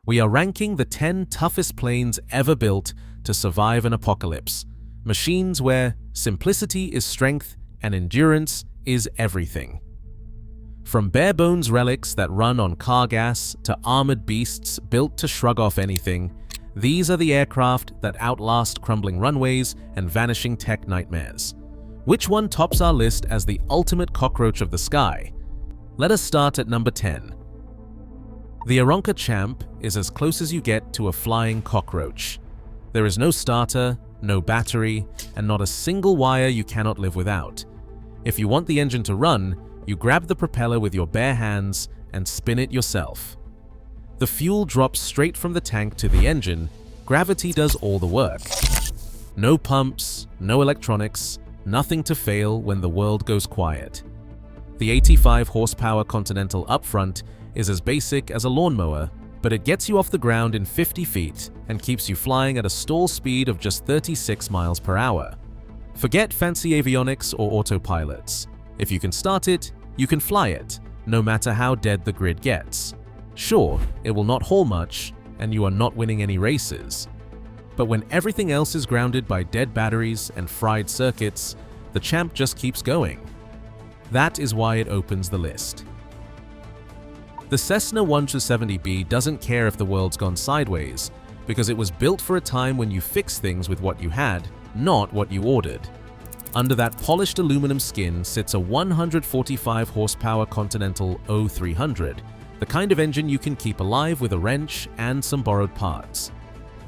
We are ranking the 10 toughest planes ever built to survive an apocalypse. Machines where simplicity is strength and endurance is everything. From bare-bones relics that run on car gas to armored beasts built to shrug off anything, these are the aircraft that outlast crumbling runways and vanishing tech nightmares. Which one tops our list as the ultimate cockroach of the sky? Let us start at number 10. The Aeronca Champ is as close as you get to a flying cockroach. There is no starter, no battery, and not a single wire you cannot live without. If you want the engine to run, you grab the propeller with your bare hands and spin it yourself. The fuel drops straight from the tank to the engine. Gravity does all the work. No pumps, no electronics, nothing to fail when the world goes quiet. The 85 horsepower Continental up front is as basic as a lawnmower, but it gets you off the ground in 50 feet and keeps you flying at a stall speed of just 36 miles per hour. Forget fancy avionics or autopilots. If you can start it, you can fly it, no matter how dead the grid gets. Sure, it will not haul much, and you are not winning any races. But when everything else is grounded by dead batteries and fried circuits, the Champ just keeps going. That is why it opens the list. The Cessna 170B doesn't care if the world's gone sideways, because it was built for a time when you fix things with what you had, not what you ordered. Under that polished aluminum skin sits a 145 horsepower Continental 0300, the kind of engine you can keep alive with a wrench and some borrowed parts.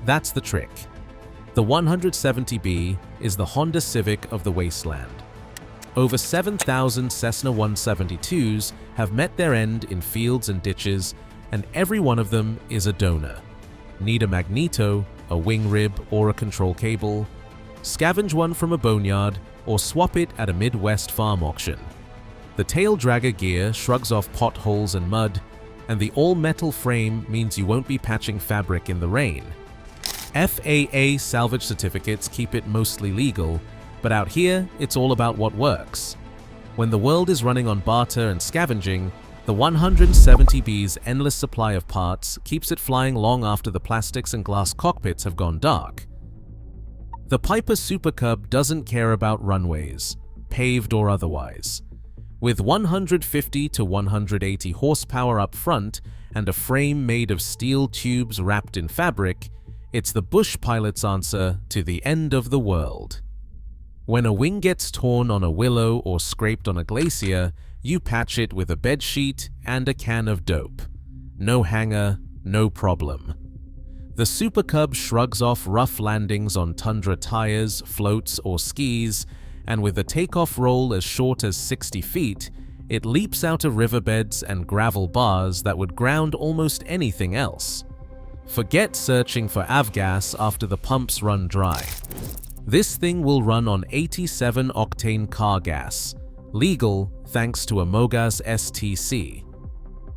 That's the trick. The 170B is the Honda Civic of the wasteland. Over 7,000 Cessna 172s have met their end in fields and ditches, and every one of them is a donor. Need a magneto, a wing rib, or a control cable? Scavenge one from a boneyard, or swap it at a Midwest farm auction. The tail dragger gear shrugs off potholes and mud, and the all-metal frame means you won't be patching fabric in the rain. FAA salvage certificates keep it mostly legal, but out here, it's all about what works. When the world is running on barter and scavenging, the 170B's endless supply of parts keeps it flying long after the plastics and glass cockpits have gone dark. The Piper Super Cub doesn't care about runways, paved or otherwise. With 150 to 180 horsepower up front and a frame made of steel tubes wrapped in fabric, it's the bush pilot's answer to the end of the world. When a wing gets torn on a willow or scraped on a glacier, you patch it with a bedsheet and a can of dope. No hangar, no problem. The Super Cub shrugs off rough landings on tundra tires, floats, or skis, and with a takeoff roll as short as 60 feet, it leaps out of riverbeds and gravel bars that would ground almost anything else. Forget searching for avgas after the pumps run dry. This thing will run on 87-octane car gas, legal thanks to a Mogas STC.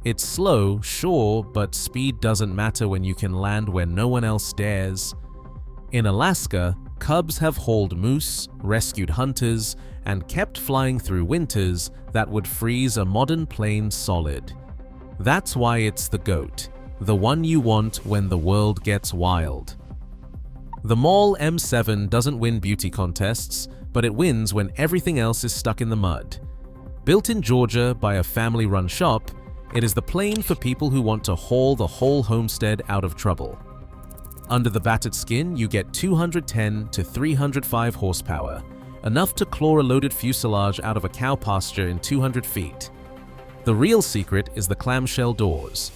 It's slow, sure, but speed doesn't matter when you can land where no one else dares. In Alaska, Cubs have hauled moose, rescued hunters, and kept flying through winters that would freeze a modern plane solid. That's why it's the GOAT, the one you want when the world gets wild. The Maul M7 doesn't win beauty contests, but it wins when everything else is stuck in the mud. Built in Georgia by a family-run shop, it is the plane for people who want to haul the whole homestead out of trouble. Under the battered skin, you get 210 to 305 horsepower, enough to claw a loaded fuselage out of a cow pasture in 200 feet. The real secret is the clamshell doors.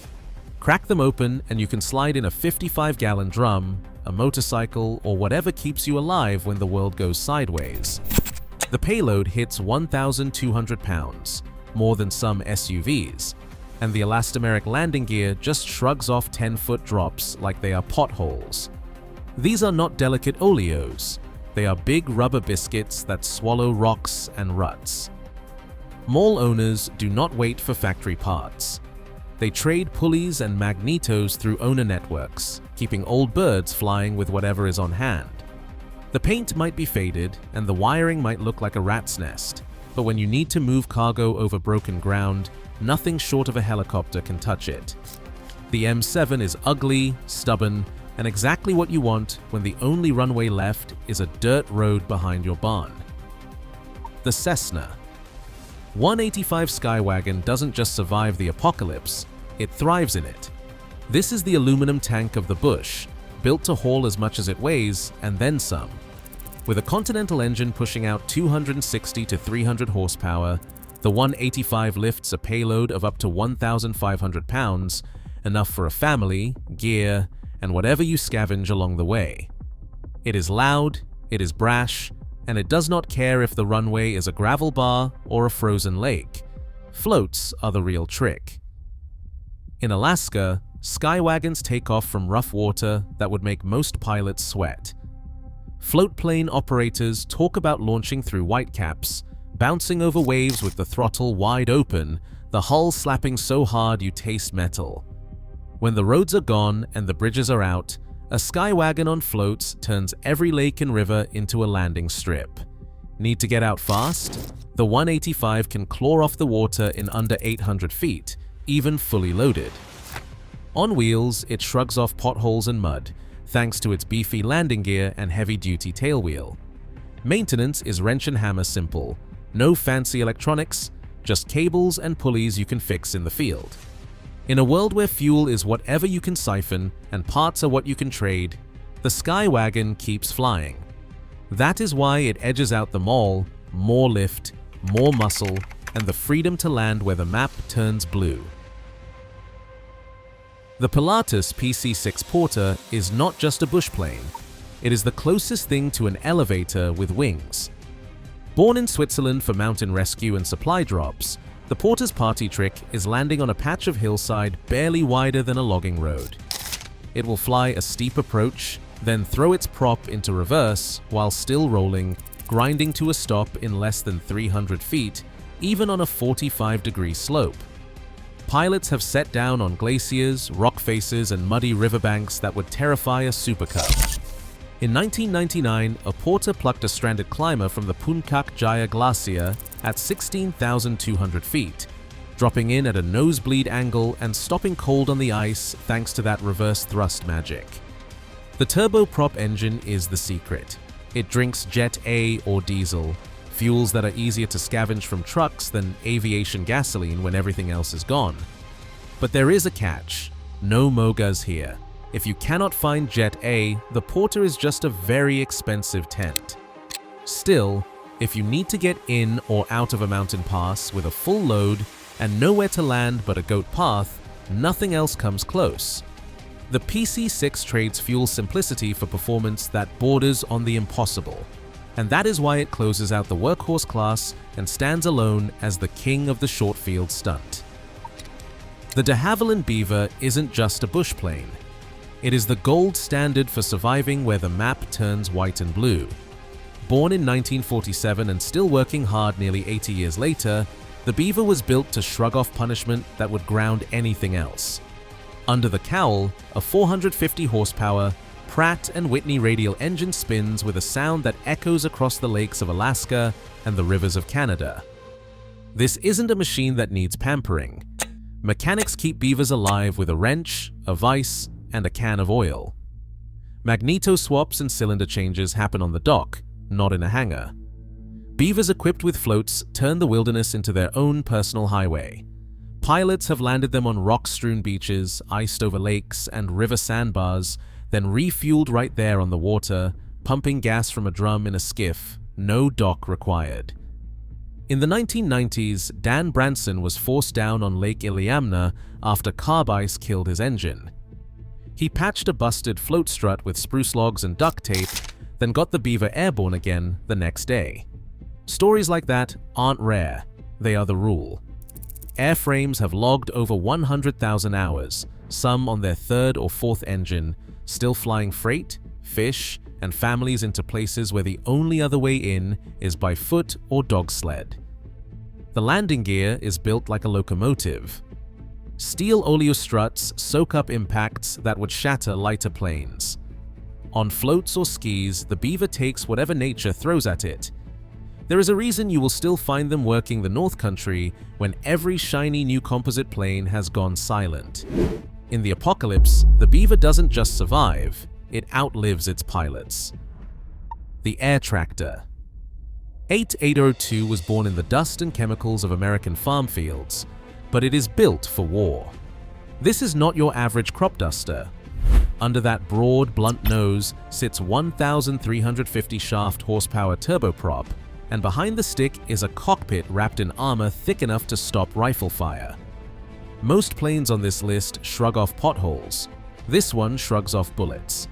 Crack them open and you can slide in a 55-gallon drum, a motorcycle, or whatever keeps you alive when the world goes sideways. The payload hits 1,200 pounds, more than some SUVs, and the elastomeric landing gear just shrugs off 10-foot drops like they are potholes. These are not delicate oleos, they are big rubber biscuits that swallow rocks and ruts. Mall owners do not wait for factory parts. They trade pulleys and magnetos through owner networks, keeping old birds flying with whatever is on hand. The paint might be faded and the wiring might look like a rat's nest, but when you need to move cargo over broken ground, nothing short of a helicopter can touch it. The M7 is ugly, stubborn, and exactly what you want when the only runway left is a dirt road behind your barn. The Cessna. 185 Skywagon doesn't just survive the apocalypse, it thrives in it. This is the aluminum tank of the bush, built to haul as much as it weighs and then some. With a Continental engine pushing out 260 to 300 horsepower, the 185 lifts a payload of up to 1,500 pounds, enough for a family, gear, and whatever you scavenge along the way. It is loud, it is brash, and it does not care if the runway is a gravel bar or a frozen lake. Floats are the real trick. In Alaska, Skywagons take off from rough water that would make most pilots sweat. Float plane operators talk about launching through whitecaps, bouncing over waves with the throttle wide open, the hull slapping so hard you taste metal. When the roads are gone and the bridges are out, a Skywagon on floats turns every lake and river into a landing strip. Need to get out fast? The 185 can claw off the water in under 800 feet, even fully loaded. On wheels, it shrugs off potholes and mud, thanks to its beefy landing gear and heavy-duty tailwheel. Maintenance is wrench and hammer simple. No fancy electronics, just cables and pulleys you can fix in the field. In a world where fuel is whatever you can siphon and parts are what you can trade, the Skywagon keeps flying. That is why it edges out them all: more lift, more muscle, and the freedom to land where the map turns blue. The Pilatus PC-6 Porter is not just a bush plane. It is the closest thing to an elevator with wings. Born in Switzerland for mountain rescue and supply drops, the Porter's party trick is landing on a patch of hillside barely wider than a logging road. It will fly a steep approach, then throw its prop into reverse while still rolling, grinding to a stop in less than 300 feet, even on a 45-degree slope. Pilots have set down on glaciers, rock faces, and muddy riverbanks that would terrify a Super Cub. In 1999, a Porter plucked a stranded climber from the Puncak Jaya Glacier at 16,200 feet, dropping in at a nosebleed angle and stopping cold on the ice thanks to that reverse thrust magic. The turboprop engine is the secret. It drinks Jet A or diesel, fuels that are easier to scavenge from trucks than aviation gasoline when everything else is gone. But there is a catch. No mogas here. If you cannot find Jet A, the Porter is just a very expensive tent. Still, if you need to get in or out of a mountain pass with a full load and nowhere to land but a goat path, nothing else comes close. The PC-6 trades fuel simplicity for performance that borders on the impossible, and that is why it closes out the workhorse class and stands alone as the king of the short field stunt. The de Havilland Beaver isn't just a bush plane. It is the gold standard for surviving where the map turns white and blue. Born in 1947 and still working hard nearly 80 years later, the Beaver was built to shrug off punishment that would ground anything else. Under the cowl, a 450 horsepower Pratt & Whitney radial engine spins with a sound that echoes across the lakes of Alaska and the rivers of Canada. This isn't a machine that needs pampering. Mechanics keep Beavers alive with a wrench, a vise, and a can of oil. Magneto swaps and cylinder changes happen on the dock, not in a hangar. Beavers equipped with floats turn the wilderness into their own personal highway. Pilots have landed them on rock-strewn beaches, iced over lakes, and river sandbars, then refueled right there on the water, pumping gas from a drum in a skiff, no dock required. In the 1990s, Dan Branson was forced down on Lake Iliamna after carb ice killed his engine. He patched a busted float strut with spruce logs and duct tape, then got the Beaver airborne again the next day. Stories like that aren't rare, they are the rule. Airframes have logged over 100,000 hours, some on their third or fourth engine, still flying freight, fish, and families into places where the only other way in is by foot or dog sled. The landing gear is built like a locomotive. Steel oleostruts soak up impacts that would shatter lighter planes. On floats or skis, the Beaver takes whatever nature throws at it. There is a reason you will still find them working the North Country when every shiny new composite plane has gone silent. In the apocalypse, the Beaver doesn't just survive, it outlives its pilots. The Air Tractor. 8802 was born in the dust and chemicals of American farm fields, but it is built for war. This is not your average crop duster. Under that broad, blunt nose sits 1,350 shaft horsepower turboprop, and behind the stick is a cockpit wrapped in armor thick enough to stop rifle fire. Most planes on this list shrug off potholes. This one shrugs off bullets.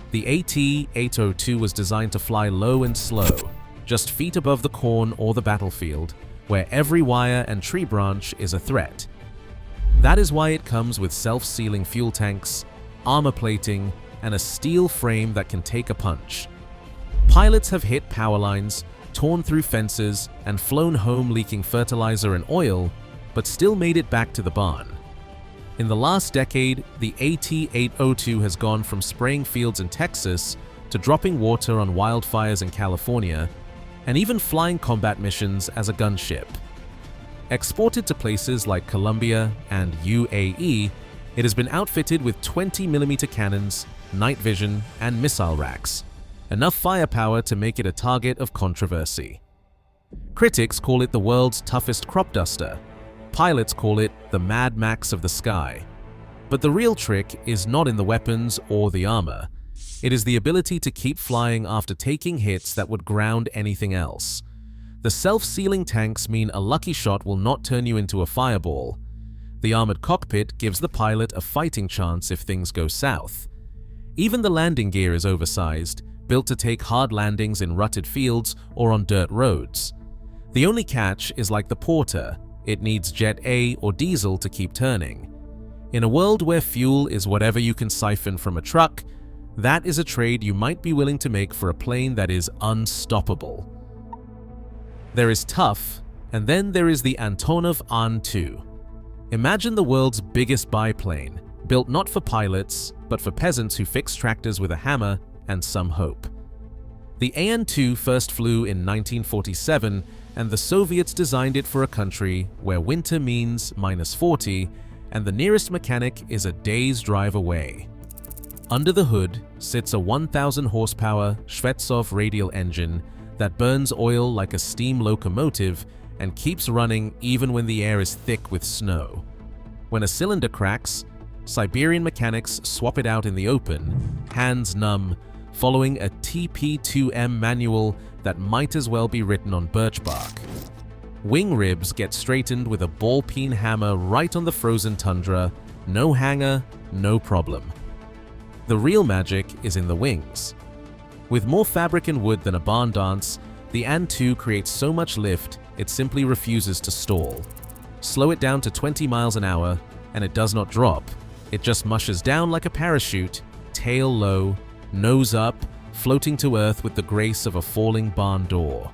The AT-802 was designed to fly low and slow, just feet above the corn or the battlefield, where every wire and tree branch is a threat. That is why it comes with self-sealing fuel tanks, armor plating, and a steel frame that can take a punch. Pilots have hit power lines, torn through fences, and flown home leaking fertilizer and oil, but still made it back to the barn. In the last decade, the AT-802 has gone from spraying fields in Texas to dropping water on wildfires in California, and even flying combat missions as a gunship. Exported to places like Colombia and UAE, it has been outfitted with 20mm cannons, night vision, and missile racks, enough firepower to make it a target of controversy. Critics call it the world's toughest crop duster. Pilots call it the Mad Max of the sky. But the real trick is not in the weapons or the armor. It is the ability to keep flying after taking hits that would ground anything else. The self-sealing tanks mean a lucky shot will not turn you into a fireball. The armored cockpit gives the pilot a fighting chance if things go south. Even the landing gear is oversized, built to take hard landings in rutted fields or on dirt roads. The only catch is like the Porter. It needs Jet A or diesel to keep turning. In a world where fuel is whatever you can siphon from a truck, that is a trade you might be willing to make for a plane that is unstoppable. There is tough, and then there is the Antonov An-2. Imagine the world's biggest biplane, built not for pilots, but for peasants who fix tractors with a hammer and some hope. The An-2 first flew in 1947, and the Soviets designed it for a country where winter means -40, and the nearest mechanic is a day's drive away. Under the hood sits a 1,000 horsepower Shvetsov radial engine that burns oil like a steam locomotive and keeps running even when the air is thick with snow. When a cylinder cracks, Siberian mechanics swap it out in the open, hands numb, following a TP2M manual that might as well be written on birch bark. Wing ribs get straightened with a ball-peen hammer right on the frozen tundra, no hanger, no problem. The real magic is in the wings. With more fabric and wood than a barn dance, the An-2 creates so much lift it simply refuses to stall. Slow it down to 20 miles an hour, and it does not drop. It just mushes down like a parachute, tail low, nose up, floating to earth with the grace of a falling barn door.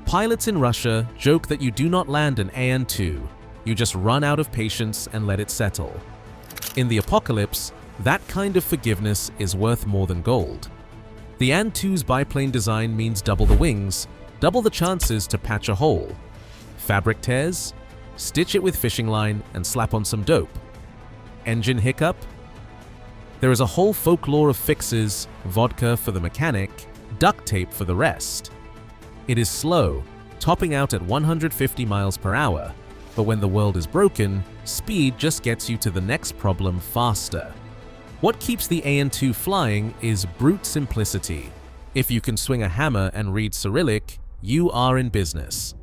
Pilots in Russia joke that you do not land an An-2, you just run out of patience and let it settle. In the apocalypse, that kind of forgiveness is worth more than gold. The An-2's biplane design means double the wings, double the chances to patch a hole. Fabric tears? Stitch it with fishing line and slap on some dope. Engine hiccup? There is a whole folklore of fixes, vodka for the mechanic, duct tape for the rest. It is slow, topping out at 150 miles per hour, but when the world is broken, speed just gets you to the next problem faster. What keeps the An-2 flying is brute simplicity. If you can swing a hammer and read Cyrillic, you are in business.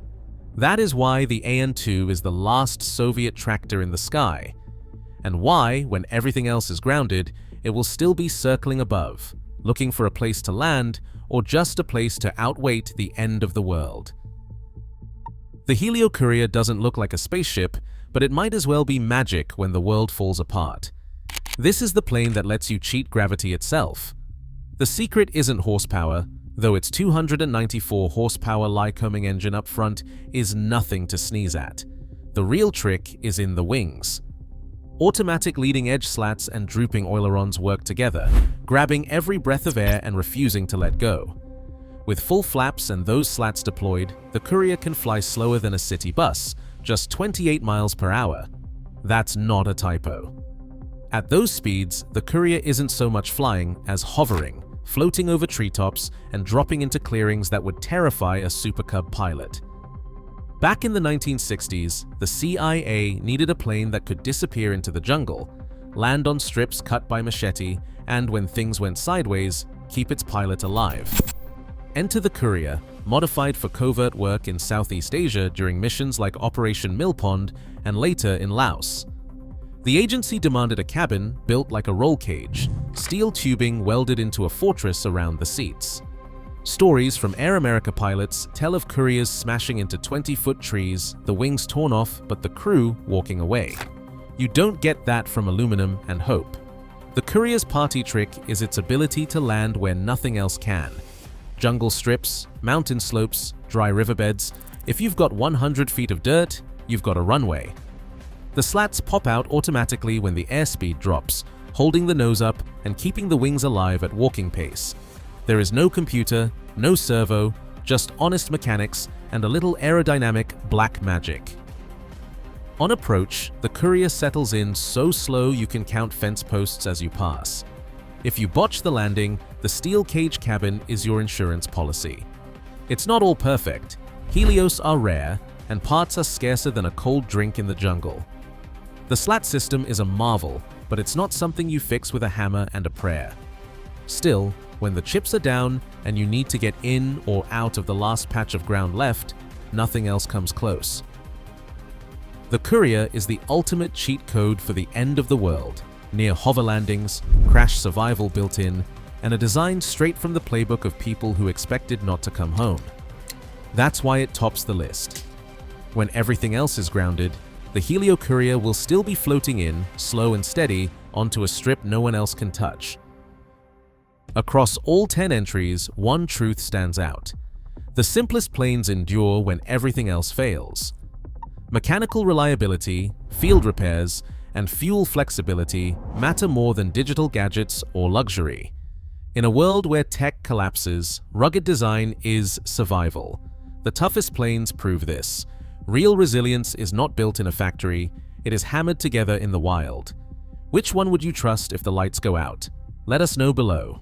That is why the An-2 is the last Soviet tractor in the sky, and why, when everything else is grounded, it will still be circling above, looking for a place to land or just a place to outwait the end of the world. The Heliocourier doesn't look like a spaceship, but it might as well be magic when the world falls apart. This is the plane that lets you cheat gravity itself. The secret isn't horsepower, though its 294 horsepower Lycoming engine up front is nothing to sneeze at. The real trick is in the wings. Automatic leading edge slats and drooping ailerons work together, grabbing every breath of air and refusing to let go. With full flaps and those slats deployed, the Courier can fly slower than a city bus, just 28 miles per hour. That's not a typo. At those speeds, the Courier isn't so much flying as hovering, floating over treetops and dropping into clearings that would terrify a Super Cub pilot. Back in the 1960s, the CIA needed a plane that could disappear into the jungle, land on strips cut by machete, and when things went sideways, keep its pilot alive. Enter the Courier, modified for covert work in Southeast Asia during missions like Operation Millpond and later in Laos. The agency demanded a cabin built like a roll cage, steel tubing welded into a fortress around the seats. Stories from Air America pilots tell of Couriers smashing into 20-foot trees, the wings torn off, but the crew walking away. You don't get that from aluminum and hope. The Courier's party trick is its ability to land where nothing else can. Jungle strips, mountain slopes, dry riverbeds. If you've got 100 feet of dirt, you've got a runway. The slats pop out automatically when the airspeed drops, holding the nose up and keeping the wings alive at walking pace. There is no computer, no servo, just honest mechanics and a little aerodynamic black magic. On approach, the Courier settles in so slow you can count fence posts as you pass. If you botch the landing, the steel cage cabin is your insurance policy. It's not all perfect. Helios are rare, and parts are scarcer than a cold drink in the jungle. The slat system is a marvel, but it's not something you fix with a hammer and a prayer. Still, when the chips are down and you need to get in or out of the last patch of ground left, nothing else comes close. The Courier is the ultimate cheat code for the end of the world, near hover landings, crash survival built in, and a design straight from the playbook of people who expected not to come home. That's why it tops the list. When everything else is grounded, the Helio Courier will still be floating in, slow and steady, onto a strip no one else can touch. Across all 10 entries, one truth stands out. The simplest planes endure when everything else fails. Mechanical reliability, field repairs, and fuel flexibility matter more than digital gadgets or luxury. In a world where tech collapses, rugged design is survival. The toughest planes prove this. Real resilience is not built in a factory, it is hammered together in the wild. Which one would you trust if the lights go out? Let us know below.